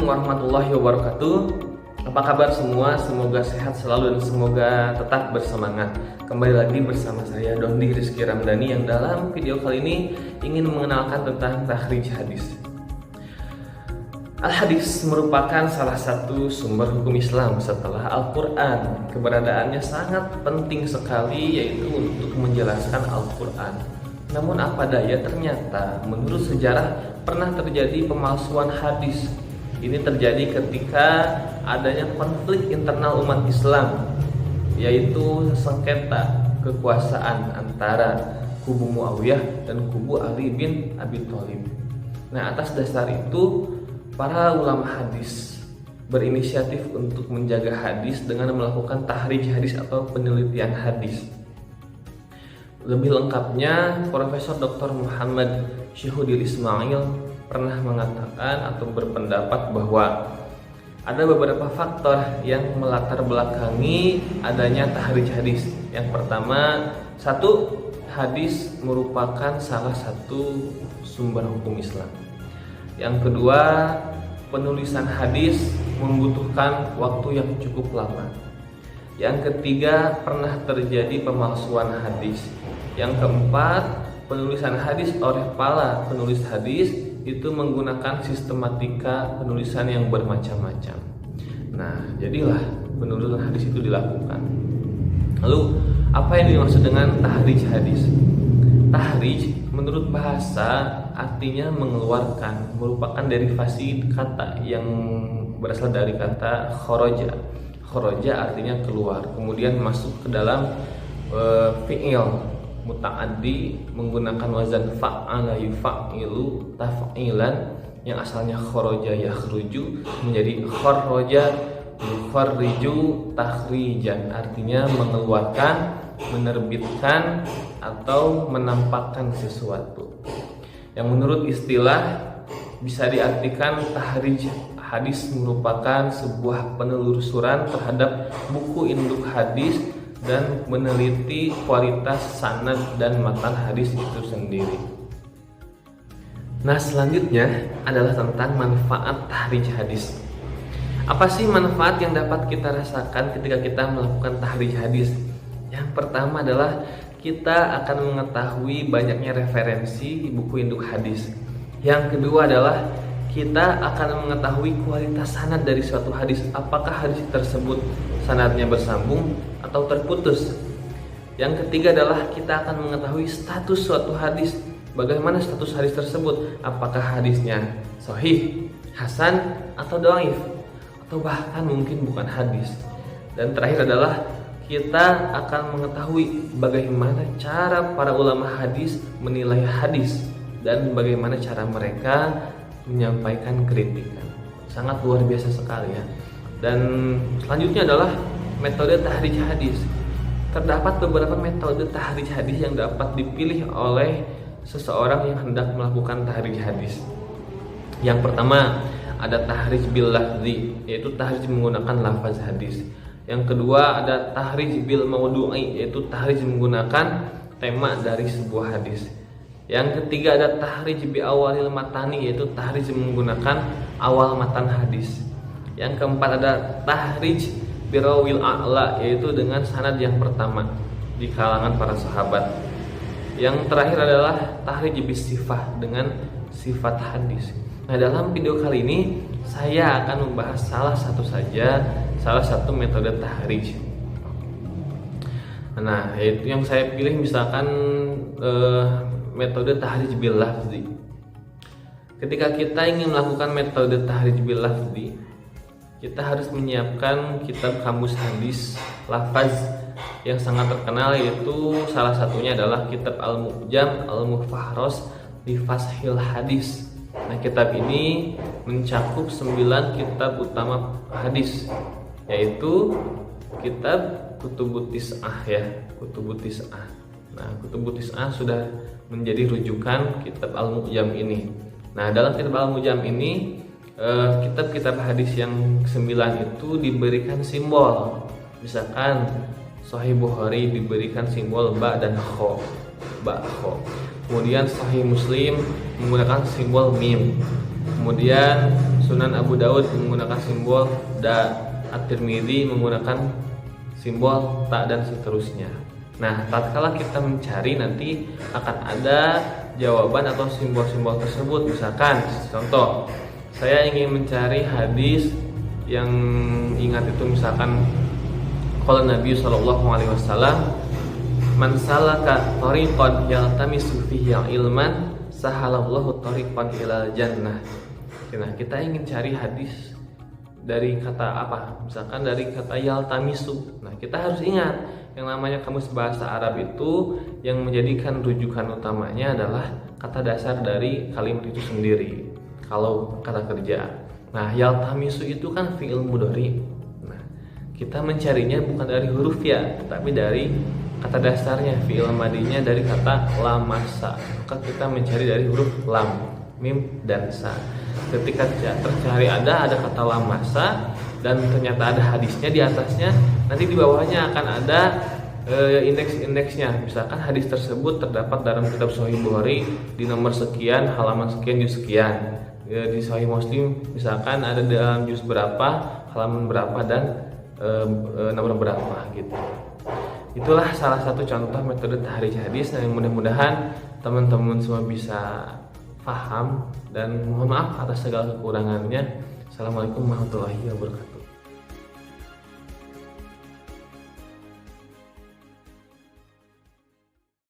Assalamualaikum warahmatullahi wabarakatuh. Apa kabar semua? Semoga sehat selalu dan semoga tetap bersemangat. Kembali lagi bersama saya Dondi Rizky Ramdhani yang dalam video kali ini ingin mengenalkan tentang takhrij hadis. Al-hadis merupakan salah satu sumber hukum Islam setelah Al-Quran. Keberadaannya sangat penting sekali, yaitu untuk menjelaskan Al-Quran. Namun apa daya, ternyata menurut sejarah pernah terjadi pemalsuan hadis. Ini terjadi ketika adanya konflik internal umat Islam, yaitu sengketa kekuasaan antara kubu Muawiyah dan kubu Ali bin Abi Thalib. Nah, atas dasar itu para ulama hadis berinisiatif untuk menjaga hadis dengan melakukan tahrij hadis atau penelitian hadis. Lebih lengkapnya, Profesor Dr. Muhammad Syihudil Ismail pernah mengatakan atau berpendapat bahwa ada beberapa faktor yang melatar belakangi adanya tahrij hadis. Yang pertama, satu, hadis merupakan salah satu sumber hukum Islam. Yang kedua, penulisan hadis membutuhkan waktu yang cukup lama. Yang ketiga, pernah terjadi pemalsuan hadis. Yang keempat, penulisan hadis oleh para penulis hadis itu menggunakan sistematika penulisan yang bermacam-macam. Nah, jadilah penulisan hadis itu dilakukan. Lalu, apa yang dimaksud dengan tahrij hadis? Tahrij menurut bahasa artinya mengeluarkan, merupakan derivasi kata yang berasal dari kata kharaja. Kharaja artinya keluar, kemudian masuk ke dalam fi'il muta'addi menggunakan wazan fa'ala yufa'ilu taf'ilan yang asalnya kharaja yakhruju menjadi kharaja yukharriju takhrijan, artinya mengeluarkan, menerbitkan atau menampakkan sesuatu. Yang menurut istilah bisa diartikan tahrij hadis merupakan sebuah penelusuran terhadap buku induk hadis dan meneliti kualitas sanad dan matan hadis itu sendiri. Nah, selanjutnya adalah tentang manfaat tahrij hadis. Apa sih manfaat yang dapat kita rasakan ketika kita melakukan tahrij hadis? Yang pertama adalah kita akan mengetahui banyaknya referensi buku induk hadis. Yang kedua adalah kita akan mengetahui kualitas sanad dari suatu hadis. Apakah hadis tersebut sanadnya bersambung atau terputus. Yang ketiga adalah kita akan mengetahui status suatu hadis. Bagaimana status hadis tersebut? Apakah hadisnya sahih, hasan, atau dhaif, atau bahkan mungkin bukan hadis. Dan terakhir adalah kita akan mengetahui bagaimana cara para ulama hadis menilai hadis dan bagaimana cara mereka menyampaikan kritikan. Sangat luar biasa sekali ya. Dan selanjutnya adalah metode tahrij hadis. Terdapat beberapa metode tahrij hadis yang dapat dipilih oleh seseorang yang hendak melakukan tahrij hadis. Yang pertama, ada tahrij bil lafzi, yaitu tahrij menggunakan lafaz hadis. Yang kedua, ada tahrij bil maudu'i, yaitu tahrij menggunakan tema dari sebuah hadis. Yang ketiga, ada tahrij bi awalil matani, yaitu tahrij menggunakan awal matan hadis. Yang keempat, ada tahrij bi rawil a'la, yaitu dengan sanad yang pertama di kalangan para sahabat. Yang terakhir adalah tahrij bis sifah, dengan sifat hadis. Nah, dalam video kali ini saya akan membahas salah satu metode tahrij. Nah, yaitu yang saya pilih misalkan metode tahrij bil lafzi. Ketika kita ingin melakukan metode tahrij bil lafzi, kita harus menyiapkan kitab kamus hadis lafaz yang sangat terkenal, yaitu salah satunya adalah kitab Al-Mu'jam Al-Mufahros di Fashil Hadis. Nah, kitab ini mencakup 9 kitab utama hadis, yaitu kitab Kutubut Tis'ah ya, Kutubut Tis'ah. Nah, Kutubut Tis'ah sudah menjadi rujukan kitab Al-Mu'jam ini. Nah, dalam kitab Al-Mu'jam ini kitab-kitab hadis yang 9 itu diberikan simbol. Misalkan Sahih Bukhari diberikan simbol ba dan kho, ba kho. Kemudian Sahih Muslim menggunakan simbol mim. Kemudian Sunan Abu Daud menggunakan simbol da, At-Tirmidzi menggunakan simbol ta, dan seterusnya. Nah, tatkala kita mencari nanti akan ada jawaban atau simbol-simbol tersebut. Misalkan contoh, saya ingin mencari hadis yang ingat itu misalkan qala Nabi sallallahu alaihi wasallam, man salaka tariqan yaltamisu fihi ilman sahalallahu tariqan ilal jannah. Nah, kita ingin cari hadis dari kata apa? Misalkan dari kata yaltamisu. Nah, kita harus ingat yang namanya kamus bahasa Arab itu yang menjadikan rujukan utamanya adalah kata dasar dari kalimat itu sendiri. Kalau kata kerja. Nah, yaltamisu itu kan fi'il mudhari. Nah, kita mencarinya bukan dari huruf ya, tapi dari kata dasarnya, fi'il madinya dari kata lamasa. Maka kita mencari dari huruf lam, mim, dan sa. Ketika tercari ada kata lamasa dan ternyata ada hadisnya di atasnya, nanti di bawahnya akan ada indeks-indeksnya. Misalkan hadis tersebut terdapat dalam kitab Sahih Bukhari di nomor sekian, halaman sekian, juz sekian. Di Sahih Muslim misalkan ada dalam juz berapa, halaman berapa, dan nomor berapa gitu. Itulah salah satu contoh metode tahrij hadis yang mudah-mudahan teman-teman semua bisa paham, dan mohon maaf atas segala kekurangannya. Assalamualaikum warahmatullahi wabarakatuh.